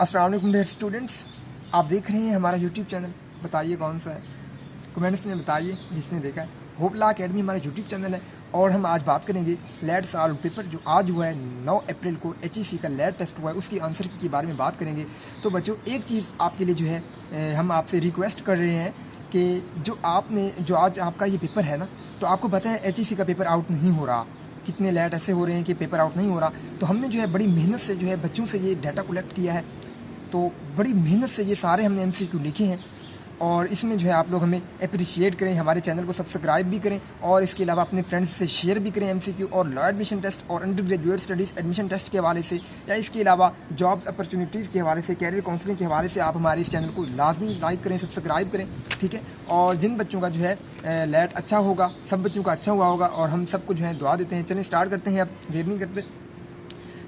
अस्सलाम वालेकुम dear students, आप देख रहे हैं हमारा यूट्यूब चैनल। बताइए कौन सा है, कमेंट्स में बताइए जिसने देखा है। होपला अकेडमी हमारा यूट्यूब चैनल है और हम आज बात करेंगे लेट सॉल्व पेपर जो आज हुआ है 9 अप्रैल को HEC का लेट टेस्ट हुआ है, उसकी आंसर की के बारे में बात करेंगे। तो बच्चों, एक चीज़ आपके लिए जो है हम आपसे रिक्वेस्ट कर रहे हैं कि जो आज आपका ये पेपर है ना, तो आपको पता है HEC का पेपर आउट नहीं हो रहा। कितने लेट ऐसे हो रहे हैं कि पेपर आउट नहीं हो रहा। तो हमने जो है बड़ी मेहनत से जो है बच्चों से ये डाटा कलेक्ट किया है। तो बड़ी मेहनत से ये सारे हमने MCQ लिखे हैं और इसमें जो है आप लोग हमें अप्रिशिएट करें, हमारे चैनल को सब्सक्राइब भी करें और इसके अलावा अपने फ्रेंड्स से शेयर भी करें MCQ और लॉ एडमिशन टेस्ट और undergraduate studies admission test के हवाले से या इसके अलावा जॉब्स अपॉर्चुनिटीज़ के हवाले से, कैरियर काउंसलिंग के हवाले से आप हमारे इस चैनल को लाजमी लाइक करें, सब्सक्राइब करें, ठीक है। और जिन बच्चों का जो है लेट अच्छा होगा, सब बच्चों का अच्छा हुआ होगा और हम सबको जो है दुआ देते हैं। चलें स्टार्ट करते हैं, अब देर नहीं करते।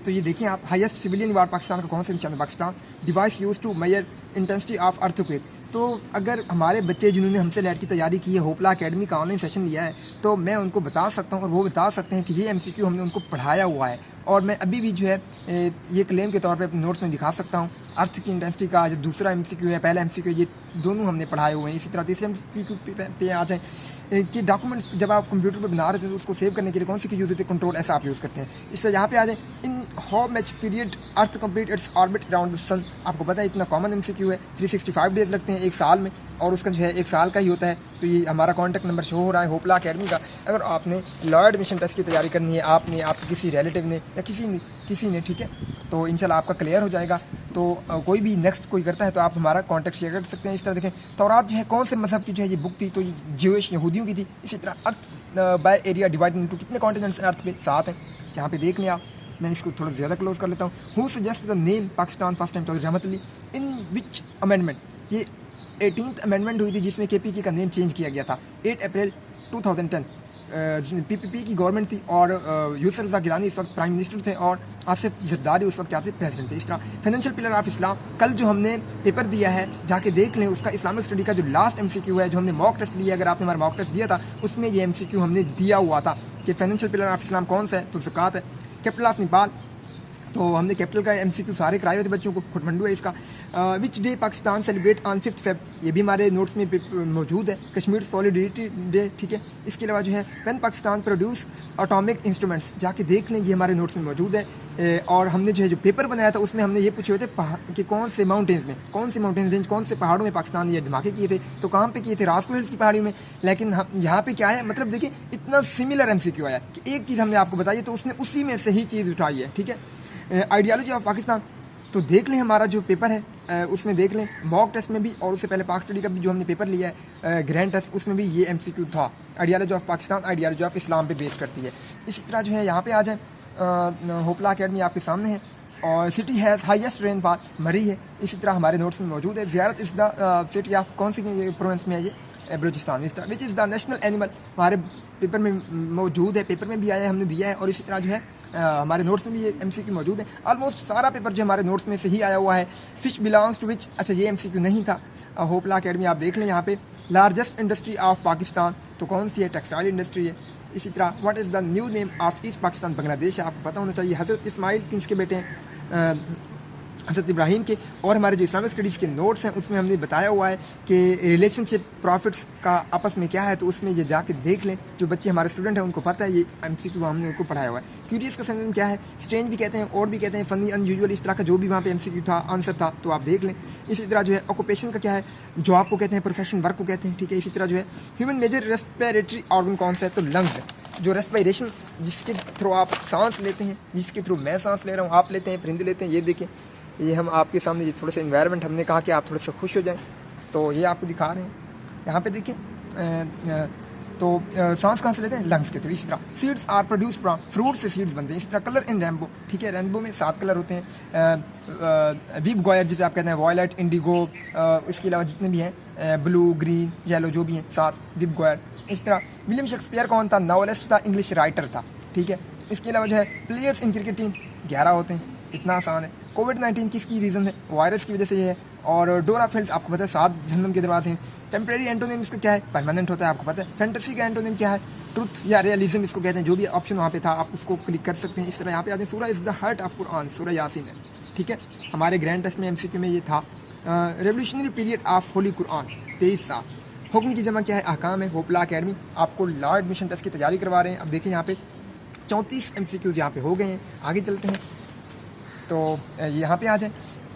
तो ये देखिए आप, हाईएस्ट सिविलियन अवार्ड पाकिस्तान का कौन सा निशान है? Pakistan. Device use to measure intensity of earthquake. तो अगर हमारे बच्चे जिन्होंने हमसे लेट की तैयारी की है, होपला अकेडमी का ऑनलाइन सेशन लिया है, तो मैं उनको बता सकता हूँ और वो बता सकते हैं कि ये MCQ हमने उनको पढ़ाया हुआ है। और मैं अभी भी जो है ये क्लेम के तौर पे अपने नोट्स में दिखा सकता हूँ। अर्थ की इंटेंसिटी का जो दूसरा MCQ है, पहला MCQ है, ये दोनों हमने पढ़ाए हुए हैं। इसी तरह तीसरे MCQ पे आ जाए कि डॉक्यूमेंट्स जब आप कंप्यूटर पर बना रहे थे तो उसको सेव करने के लिए कौन सी की यूज़ होती है? कंट्रोल ऐसा आप यूज़ करते हैं। इससे यहाँ पे आ जाए, in how much period earth complete its orbit around the sun. आपको पता है इतना कॉमन MCQ है। 365 डेज लगते हैं एक साल में और उसका जो है एक साल का ही होता है। तो ये हमारा कॉन्टैक्ट नंबर शो हो रहा है होपला अकेडमी का। अगर आपने लॉ एडमिशन टेस्ट की तैयारी करनी है, आपने आपके किसी रिलेटिव ने या किसी ने, ठीक है, तो इंशाल्लाह आपका क्लियर हो जाएगा। तो कोई भी नेक्स्ट कोई करता है तो आप हमारा कॉन्टैक्ट शेयर कर सकते हैं। इस तरह देखें, तौरात जो है कौन से मजहब की जो है ये बुक थी, तो ज्यूइश यहूदियों की थी। इसी तरह earth by area divide into कितने कॉन्टिनेंट्स हैं अर्थ पे? 7 हैं। यहाँ पे देख लें आप, मैं इसको थोड़ा ज़्यादा क्लोज कर लेता हूँ। Who suggest the name Pakistan first time? Chaudhary Rahmat Ali. In which amendment? ये 18th अमेंडमेंट हुई थी जिसमें KPK का नेम चेंज किया गया था। 8 अप्रैल 2010 PPP की गवर्नमेंट थी और यूसुफ रज़ा गिलानी इस वक्त प्राइम मिनिस्टर थे और आसिफ ज़रदारी उस वक्त क्या थे? प्रेसिडेंट थे। इस तरह फाइनेंशियल पिलर ऑफ इस्लाम, कल जो हमने पेपर दिया है जाके देख लें, उसका इस्लामिक स्टडी का जो लास्ट MCQ है, जो हमने मॉक टेस्ट लिया, अगर आपने हमारा मॉक टेस्ट दिया था उसमें ये MCQ हमने दिया हुआ था कि फाइनेंशियल पिलर ऑफ इस्लाम कौन सा है? तो ज़कात है। कैपिटल ऑफ नेपाल, तो हमने कैपिटल का MCQ सारे कराए हुए थे बच्चों को। काठमांडू है इसका। Which day Pakistan celebrate on 5 Feb? ये भी हमारे नोट्स में मौजूद है। कश्मीर सॉलिडरिटी डे, ठीक है। इसके अलावा जो है when Pakistan produce atomic instruments, जाके देख लें, ये हमारे नोट्स में मौजूद है। और हमने जो है जो पेपर बनाया था उसमें हमने ये पूछे हुए थे कि कौन से माउंटेन्स में, कौन से माउंटेन रेंज, कौन से पहाड़ों में पाकिस्तान ये धमाके किए थे। तो कहाँ पे किए थे? रास्को हिल्स की पहाड़ियों में। लेकिन हम यहाँ पे क्या है, मतलब देखिए इतना सिमिलर MCQ आया कि एक चीज़ हमने आपको बताई तो उसने उसी में से ही चीज़ उठाई है, ठीक है। आइडियोलॉजी ऑफ पाकिस्तान, तो देख लें हमारा जो पेपर है उसमें देख लें मॉक टेस्ट में भी और उससे पहले पाक स्टडी का भी जो हमने पेपर लिया है ग्रैंड टेस्ट, उसमें भी ये MCQ था। Ideology of Pakistan ideology of Islam पे बेस करती है। इसी तरह जो है यहाँ पे आ जाए, होपला अकेडमी आपके सामने है और सिटी हैज़ हाईएस्ट रेनफॉल मरी है। इसी तरह हमारे नोट्स में मौजूद है। ज़ियारत इज़ द सिटी ऑफ कौन सी प्रोविंस में है? ये बलूचिस्तान। इस तरह which is the national animal हमारे पेपर में मौजूद है, पेपर में भी आया है, हमने दिया है। और इसी तरह जो है हमारे नोट्स में भी ये MCQ मौजूद है। ऑलमोस्ट सारा पेपर जो हमारे नोट्स में से ही आया हुआ है। फिश बिलोंग्स टू विच? अच्छा, ये MCQ नहीं था। होपला अकेडमी आप देख लें यहाँ पे। लार्जेस्ट इंडस्ट्री ऑफ पाकिस्तान, तो कौन सी है? टेक्सटाइल इंडस्ट्री है। इसी तरह what is the new name of east Pakistan? Bangladesh है, आपको पता होना चाहिए। हज़रत इस्माइल किसके बेटे हैं? हज़रत इब्राहीम के। और हमारे जो इस्लामिक स्टडीज़ के नोट्स हैं उसमें हमने बताया हुआ है कि रिलेशनशिप प्रॉफिट्स का आपस में क्या है, तो उसमें ये जाके देख लें। जो बच्चे हमारे स्टूडेंट हैं उनको पता है ये MCQ हमने उनको पढ़ाया हुआ है। क्यूरियस का सेंस क्या है? स्ट्रेंज भी कहते हैं और भी कहते हैं, फ़नी, अनयूजुअल, इस तरह का जो भी वहाँ पे MCQ था, आंसर था, तो आप देख लें। इसी तरह जो है ऑक्यूपेशन का क्या है? जॉब को कहते हैं, प्रोफेशन वर्क को कहते हैं, ठीक है। इसी तरह जो है ह्यूमन मेजर रेस्पिरेटरी ऑर्गन कौन सा है? तो लंग्स है। जो रेस्पिरेशन, जिसके थ्रू आप सांस लेते हैं, जिसके थ्रू मैं सांस ले रहा हूँ, आप लेते हैं, परिंदे लेते हैं। ये देखें, ये हम आपके सामने ये थोड़ा सा इन्वायरमेंट हमने कहा कि आप थोड़ा सा खुश हो जाएं, तो ये आपको दिखा रहे हैं। यहाँ पे देखिए, तो सांस कहाँ से लेते हैं? लंग्स के थ्रू। इसी तरह seeds are produce from, fruit से सीड्स बनते हैं। इसी तरह कलर इन रेनबो, ठीक है। रेनबो में 7 कलर होते हैं। वीप गॉयर जिसे आप कहते हैं, वॉयलेट, इंडिगो, इसके अलावा जितने भी हैं, ब्लू, ग्रीन, येलो, जो भी हैं 7 वीप गॉयर। इस तरह विलियम शेक्सपियर कौन था? नॉवेलिस्ट था, इंग्लिश राइटर था, ठीक है। इसके अलावा जो है प्लेयर्स इन क्रिकेट टीम 11 होते हैं, इतना आसान है। कोविड-19 किसकी रीज़न है? वायरस की वजह से ये है। और डोरा फील्ड आपको पता है 7 जहन्नम के दरवाजे हैं। टेम्परेरी एंटोनिम इसका क्या है? परमानेंट होता है, आपको पता है। फैंटेसी का एंटोनिम क्या है? ट्रुथ या रियलिज्म इसको कहते हैं। जो भी ऑप्शन वहाँ पे था आप उसको क्लिक कर सकते हैं। इस तरह यहाँ पे आते हैं। सूरह is the heart of Quran, सूरह यासीन है। ठीक है, हमारे ग्रैंड टेस्ट में MCQ में ये था revolutionary period of Holi Quran 23 साल। हुक्म की जमा क्या है? अहकाम है। होपला एकेडमी आपको लॉ एडमिशन टेस्ट की तैयारी करवा रहे हैं। अब देखिए यहाँ पे 34 MCQs यहाँ पे हो गए हैं। आगे चलते हैं तो यहाँ पे आ जाए।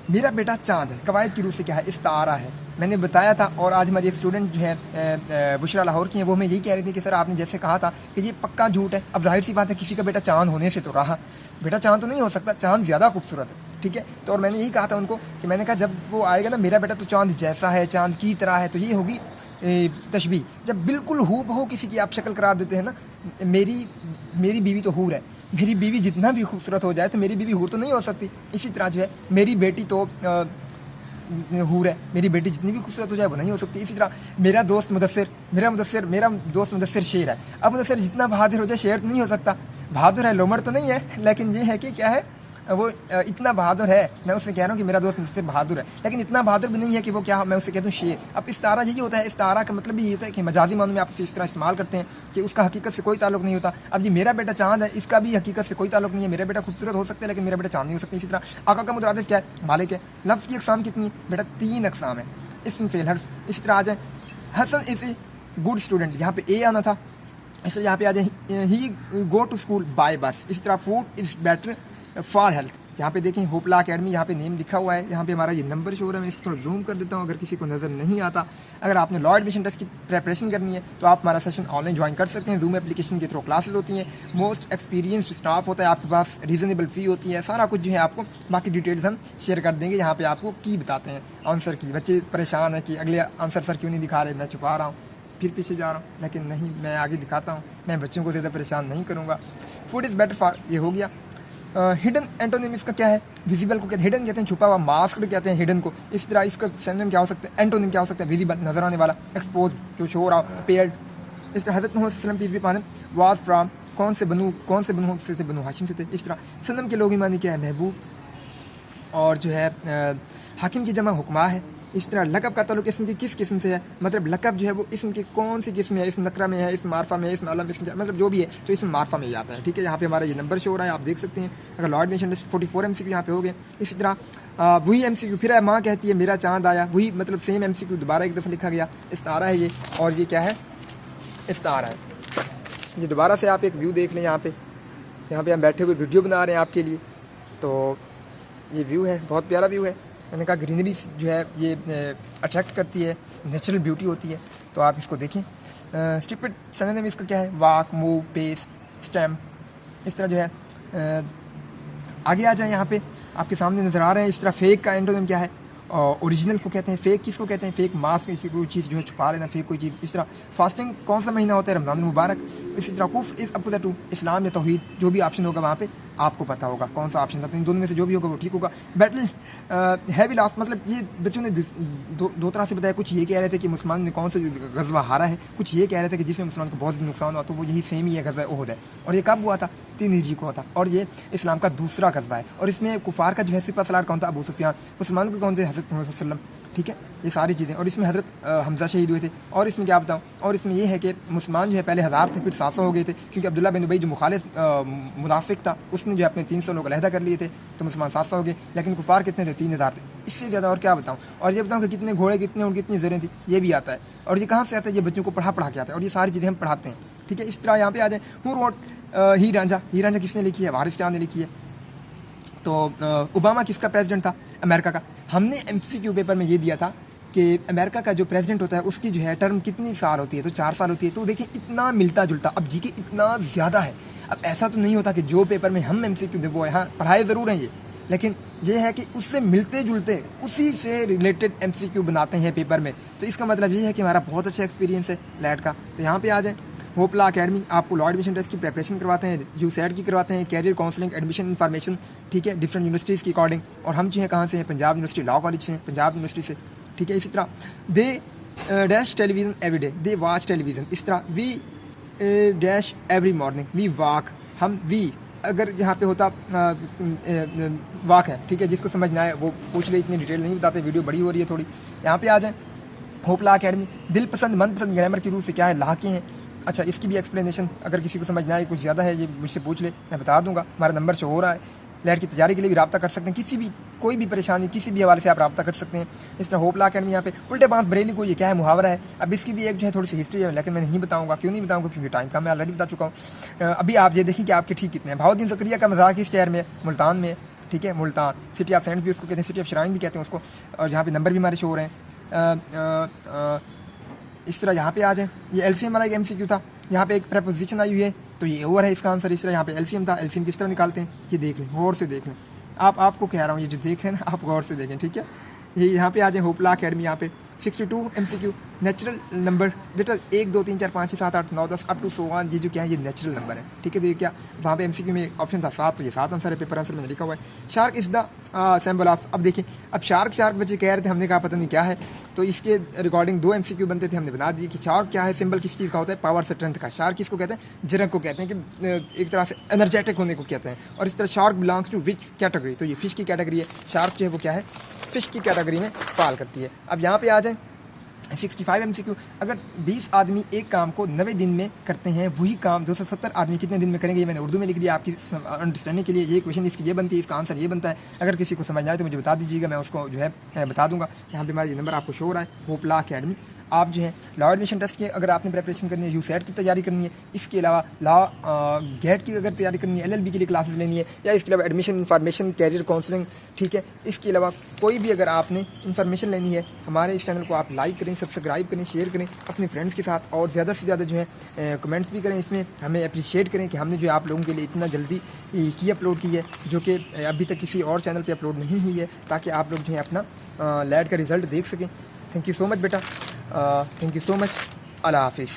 मेरा बेटा चांद है, कवायद की रूह से क्या है? इस्तारा है। मैंने बताया था, और आज हमारी एक स्टूडेंट जो है बुशरा लाहौर की है, वो हमें यही कह रही थी कि सर आपने जैसे कहा था कि ये पक्का झूठ है। अब जाहिर सी बात है, किसी का बेटा चांद होने से तो रहा, बेटा चांद तो नहीं हो सकता, चांद ज़्यादा खूबसूरत है, ठीक है। तो और मैंने यही कहा था उनको कि मैंने कहा जब वो आएगा ना, मेरा बेटा तो चांद जैसा है, चांद की तरह है, तो ये होगी तशबीह। जब बिल्कुल हूबहू किसी की आप शक्ल करार देते हैं ना, मेरी बीवी तो हूर है, मेरी बीवी जितना भी खूबसूरत हो जाए तो मेरी बीवी हूर तो नहीं हो सकती। इसी तरह जो है मेरी बेटी तो हूर है, मेरी बेटी जितनी भी खूबसूरत हो जाए वो नहीं हो सकती। इसी तरह मेरा दोस्त मुदस्सिर शेर है। अब मुदस्सिर जितना बहादुर हो जाए शेर तो नहीं हो सकता। बहादुर है, लोमड़ तो नहीं है, लेकिन ये है कि क्या है, वो इतना बहादुर है। मैं उससे कह रहा हूँ कि मेरा दोस्त मुझसे बहादुर है, लेकिन इतना बहादुर भी नहीं है कि वो क्या, मैं उससे कहता हूँ शेर। अब इस्तारा यही होता है, इस्तारा का मतलब भी यही होता है कि मजाजी मानों में आप इस तरह इस्तेमाल करते हैं कि उसका हकीकत से कोई ताल्लुक नहीं होता। अब जी मेरा बेटा चांद है, इसका भी हकीकत से कोई ताल्लुक नहीं है। मेरा बेटा खूबसूरत हो सकता है लेकिन मेरा बेटा चांद नहीं हो सकता। इसी तरह आका का मुतरादिफ क्या है? मालिक है। लफ्ज़ की अक़साम कितनी? बेटा 3 अक़साम है, इस्म फ़ेल हर्फ। इसी तरह आ जाए Hasan is a good student, यहाँ पे ए आना था, इसलिए यहाँ पे आ जाए ही गो टू स्कूल बाय बस। इसी तरह food is better for health. यहाँ पे देखें होपला एकेडमी, यहाँ पे नेम लिखा हुआ है, यहाँ पे हमारा ये नंबर शो हो रहा है। मैं इसको थोड़ा जूम कर देता हूँ अगर किसी को नज़र नहीं आता। अगर आपने लॉ एडमिशन टेस्ट की प्रिपरेशन करनी है तो आप हमारा सेशन ऑनलाइन ज्वाइन कर सकते हैं। जूम एप्लीकेशन के थ्रू क्लासेस होती हैं, मोस्ट एक्सपीरियंस्ड स्टाफ होता है आपके पास, रीज़नेबल फ़ी होती है, सारा कुछ जो है आपको बाकी डिटेल्स हम शेयर कर देंगे। यहाँ पर आपको की बताते हैं आंसर की। बच्चे परेशान है कि अगले आंसर सर क्यों नहीं दिखा रहे, मैं छुपा रहा हूँ, फिर पीछे जा रहा हूँ, लेकिन नहीं, मैं आगे दिखाता हूँ। मैं बच्चों को ज़्यादा परेशान नहीं करूँगा। फूड इज़ बेटर फॉर, ये हो गया। हिडन एंटोनिम इसका क्या है? विजिबल को कहते हैं, हिडन कहते हैं छुपा हुआ, मास्क्ड कहते हैं हिडन को। इस तरह इसका सिनोनिम क्या हो सकता है? एंटोनिम क्या हो सकता है? विजिबल, नजर आने वाला, एक्सपोज, जो शो रहा, पेयर्ड। इस तरह हज़रत मोहम्मद सल्लल्लाहु अलैहि वसल्लम peace be upon him was from, कौन से बनु से थे? बनु हाशिम से थे। इस तरह सनम के लोग मानी क्या है? महबूब। और जो है हाकिम की जमा हुक्मा है। इस तरह लकब का ताल्लुक इसम की किस किस्म से है? मतलब लकब जो है वो इसम की कौन सी किस्म है? इसम नकरा में है, इसम मारफा में है, इसम अलम, इसम मतलब जो भी है तो इसम मारफा में ही आता है, ठीक है। यहाँ पे हमारा ये नंबर शो हो रहा है, आप देख सकते हैं। अगर लॉ एडमिशन टेस्ट 44 MCQ यहाँ पे हो गए। इसी तरह वही MCQ फिर माँ कहती है मेरा चांद आया, वही मतलब सेम MCQ दोबारा एक दफ़ा लिखा गया। इस्तारा है ये, और ये क्या है? इस्तारा है। ये दोबारा से आप एक व्यू देख लें। यहाँ पे हम बैठे हुए वीडियो बना रहे हैं आपके लिए, तो ये व्यू है, बहुत प्यारा व्यू है। मैंने कहा ग्रीनरी जो है ये अट्रैक्ट करती है, नेचुरल ब्यूटी होती है, तो आप इसको देखें। स्टिपेड सिनोनिम इसका क्या है? Walk, move, pace, stamp. इस तरह जो है आगे आ जाए। यहाँ पे आपके सामने नज़र आ रहे हैं। इस तरह फेक का एंटोनिम क्या है? ओरिजिनल को कहते हैं। फेक किसको कहते हैं? फेक मास्क, कोई चीज़ जो है छुपा लेना, फेक कोई चीज़। इस तरह फास्टिंग कौन सा महीना होता है? रमज़ान मुबारक। इसी तरह कुफ्र इज़ अपोजिट टू इस्लाम या तौहीद, जो भी ऑप्शन होगा वहाँ पे आपको पता होगा कौन सा ऑप्शन था, तो इन दोनों में से जो भी होगा वो ठीक होगा। बैटल हैवी लॉस, मतलब ये बच्चों ने दो तरह से बताया। कुछ ये कह रहे थे कि मुसलमान ने कौन सा गज़वा हारा है, कुछ ये कह रहे थे कि जिसमें मुसलमान को बहुत नुकसान हुआ, तो वो यही सेम ही है, गज़वा ओहद है। और ये कब हुआ था? 3 हिजरी को हुआ था, और ये इस्लाम का दूसरा गज़वा है। और इसमें कुफार का जो है सिपा सलार कौन था? अबू सुफियान। मुसलमान को कौन थे? हज़रत मोहम्मद सल्लल्लाहु अलैहि वसल्लम, ठीक है। ये सारी चीज़ें, और इसमें हज़रत हमज़ा शहीद हुए थे। और इसमें क्या बताऊँ, और इसमें ये है कि मुसलमान जो है पहले 1000 थे, फिर 700 हो गए थे, क्योंकि अब्दुल्ला बिन उबई जो मुखालिफ मुनाफिक था, उसने जो अपने 300 लोग अलहदा कर लिए थे, तो मुसलमान 700 हो गए। लेकिन कुफार कितने थे? 3000 थे। इससे ज़्यादा और क्या बताऊँ। और ये बताऊँ कि कितने घोड़े, कितने ऊँट, कितनी ज़रें थी, ये भी आता है। और ये कहाँ से आता है? ये बच्चों को पढ़ा के आता है, और ये सारी चीज़ें हम पढ़ाते हैं, ठीक है। इस तरह यहाँ पे आ जाए। हु रोट ही रांझा किसने लिखी है? वारिस शाह ने लिखी है। तो ओबामा किसका प्रेसिडेंट था? अमेरिका का। हमने MCQ पेपर में ये दिया था कि अमेरिका का जो प्रेसिडेंट होता है उसकी जो है टर्म कितनी साल होती है? तो 4 साल होती है। तो देखिए इतना मिलता जुलता। अब जीके इतना ज़्यादा है। अब ऐसा तो नहीं होता कि जो पेपर में हम MCQ दे वो है, हाँ पढ़ाए ज़रूर हैं ये, लेकिन ये है कि उससे मिलते जुलते, उसी से रिलेटेड MCQ बनाते हैं पेपर में। तो इसका मतलब ये है कि हमारा बहुत अच्छा एक्सपीरियंस है लैट का। तो यहाँ पे आ जाए। होपला एकेडमी आपको लॉ एडमिशन टेस्ट की प्रिपरेशन करवाते हैं, USET की करवाते हैं, कैरियर काउंसलिंग, एडमिशन इन्फॉर्मेशन, ठीक है, डिफरेंट यूनिवर्सिटीज़ की अकॉर्डिंग। और हम जो है कहाँ से हैं? पंजाब यूनिवर्सिटी लॉ कॉलेज से हैं, पंजाब यूनिवर्सिटी से, ठीक है। इसी तरह they dash television every day, they watch television. इस तरह we dash every morning, we walk, हम वी अगर यहाँ पे होता वाक है, ठीक है, जिसको समझ ना आए वो पूछ ले, इतनी डिटेल नहीं बताते, वीडियो बड़ी हो रही है थोड़ी। यहाँ पे आ जाए। होपला एकेडमी दिल पसंद मनपसंद ग्रामर की रूप से क्या है? लाके हैं। अच्छा, इसकी भी एक्सप्लेनेशन अगर किसी को समझ ना आए, कुछ ज़्यादा है, ये मुझसे पूछ ले, मैं बता दूंगा। हमारा नंबर शो हो रहा है, लैट की तैयारी के लिए भी रब्ता कर सकते हैं, किसी भी कोई भी परेशानी किसी भी हवाले से आप रब्ता कर सकते हैं। इस तरह होपला अकेडमी यहाँ पे उल्टे बांस बरेली को ये क्या है मुहावरा है। अब इसकी भी एक जो है थोड़ी सी हिस्ट्री है, लेकिन मैं नहीं बताऊंगा। क्यों नहीं बताऊंगा? क्योंकि टाइम का मैं ऑलरेडी बता चुका हूँ। अभी आप ये देखिए कि आपके ठीक कितने हैं। भाउद्दीन ज़करिया का मजाक इस शहर में मुल्तान में, ठीक है, मुल्तान सिटी ऑफ सेंट्स भी उसको कहते हैं, सिटी ऑफ श्राइन भी कहते हैं उसको। और यहाँ पे नंबर भी हमारे शो हो रहे हैं। इस तरह यहाँ पे आ जाए, ये एलसीएम वाला एक एमसीक्यू था, यहाँ पे एक प्रपोजिशन आई हुई है तो ये ओवर है इसका आंसर। इस तरह यहाँ पे एलसीएम था, एलसीएम किस तरह निकालते हैं ये देख लें, गौर से देख लें। आपको कह रहा हूँ, ये जो देख रहे हैं ना आप गौर से देखें, ठीक है। ये यहाँ पे आ जाए होपला अकेडमी, यहाँ पे 62 एमसीक्यू नेचुरल नंबर बेटा 1 2 3 4 5 6 7 8 9 10 अप टू 100 ये जो क्या है ये नेचुरल नंबर है, ठीक है। तो ये क्या वहाँ पे एमसीक्यू में ऑप्शन था 7, तो ये 7 आंसर है, पेपर आंसर मैंने लिखा हुआ है। Shark is the symbol of, अब देखिए अब शार्क बच्चे कह रहे थे, हमने कहा पता नहीं क्या है, तो इसके रिकॉर्डिंग 2 एमसीक्यू बनते थे, हमने बना दिए कि शार्क क्या है, सिंबल किस चीज़ का होता है, पावर स्ट्रेंथ का। शार्क किसको कहते हैं? जरक को कहते हैं, कि एक तरह से एनर्जेटिक होने को कहते हैं। और इस तरह shark belongs to which category, तो ये फिश की कैटेगरी है। शार्क जो है वो क्या है, फिश की कैटेगरी में फॉल करती है। अब यहाँ पे आ जाए 65 एमसीक्यू, अगर 20 आदमी एक काम को 90 दिन में करते हैं, वही काम 270 आदमी कितने दिन में करेंगे? ये मैंने उर्दू में लिख दिया आपकी अंडरस्टैंडिंग के लिए। ये क्वेश्चन इसकी ये बनती है, इसका आंसर ये बनता है। अगर किसी को समझ आए तो मुझे बता दीजिएगा, मैं उसको जो है बता दूंगा। यहाँ पे हमारा ये नंबर आपको शो हो रहा है, होपला अकेडमी। आप जो है लॉ एडमिशन टेस्ट की अगर आपने प्रिपरेशन करनी है, यूसेट की तैयारी करनी है, इसके अलावा लॉ गेट की अगर तैयारी करनी है, एलएलबी के लिए क्लासेस लेनी है, या इसके अलावा एडमिशन इंफॉर्मेशन कैरियर काउंसलिंग, ठीक है, इसके अलावा कोई भी अगर आपने इन्फॉर्मेशन लेनी है, हमारे इस चैनल को आप लाइक करें, सब्सक्राइब करें, शेयर करें अपने फ्रेंड्स के साथ, और ज़्यादा से ज़्यादा जो है कमेंट्स भी करें। इसमें हमें अप्रिशिएट करें कि हमने जो है आप लोगों के लिए इतना जल्दी की अपलोड की है, जो कि अभी तक किसी और चैनल पर अपलोड नहीं हुई है, ताकि आप लोग जो है अपना लैट का रिज़ल्ट देख सकें। थैंक यू सो मच बेटा, थैंक यू सो मच। अल्लाह हाफिज़।